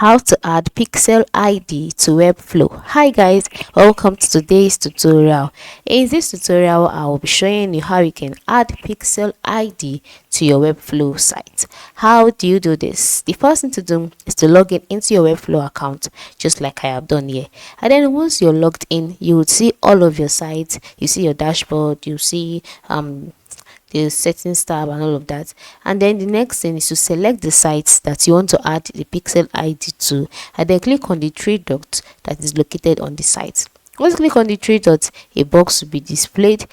how to add pixel ID to Webflow. Hi guys, welcome to today's tutorial. In this tutorial, I will be showing you how you can add pixel ID to your Webflow site. How do you do this? The first thing to do is to log in into your Webflow account, just like I have done here. And then once you're logged in, you will see all of your sites. You see your dashboard, you see the settings tab and all of that. And then the next thing is to select the sites that you want to add the pixel ID to, and then click on the three dots that is located on the site. Once you click on the three dots, a box will be displayed,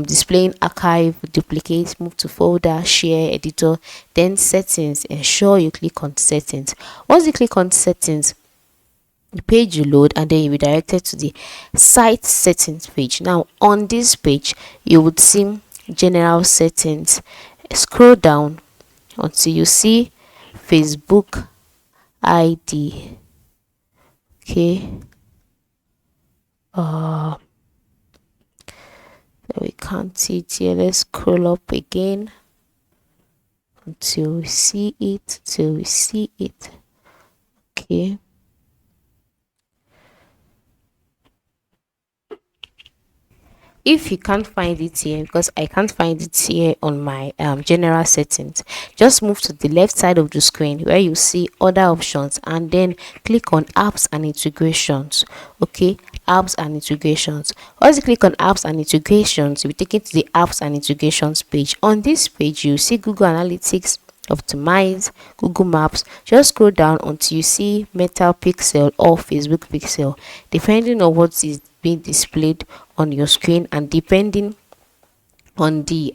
displaying archive, duplicate, move to folder, share, editor, then settings. Ensure you click on settings. Once you click on settings, the page will load, and then you'll be directed to the site settings page. Now on this page, you would see general settings. Scroll down until you see Facebook ID. Okay, we can't see it here. Let's scroll up again until we see it, okay. If you can't find it here, because I can't find it here on my general settings, just move to the left side of the screen where you see other options, and then click on apps and integrations. Okay, apps and integrations. Once you click on apps and integrations, you'll be taken to the apps and integrations page. On this page, you see Google Analytics, Optimize, Google Maps. Just scroll down until you see Meta Pixel or Facebook Pixel, depending on what is being displayed on your screen and depending on the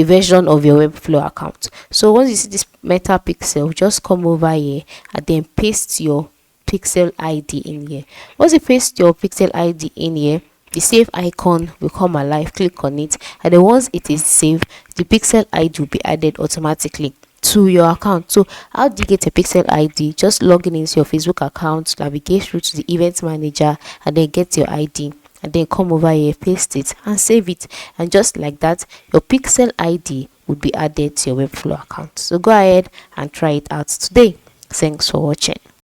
version of your Webflow account. So once you see this Meta Pixel, just come over here and then paste your pixel ID in here. Once you paste your pixel ID in here, the save icon will come alive. Click on it, and then once it is saved, the pixel ID will be added automatically to your account. So how do you get a pixel ID? Just log in into your Facebook account, navigate through to the event manager, and then get your ID, and then come over here, paste it and save it, and just like that, your pixel ID will be added to your Webflow account. So go ahead and try it out today. Thanks for watching.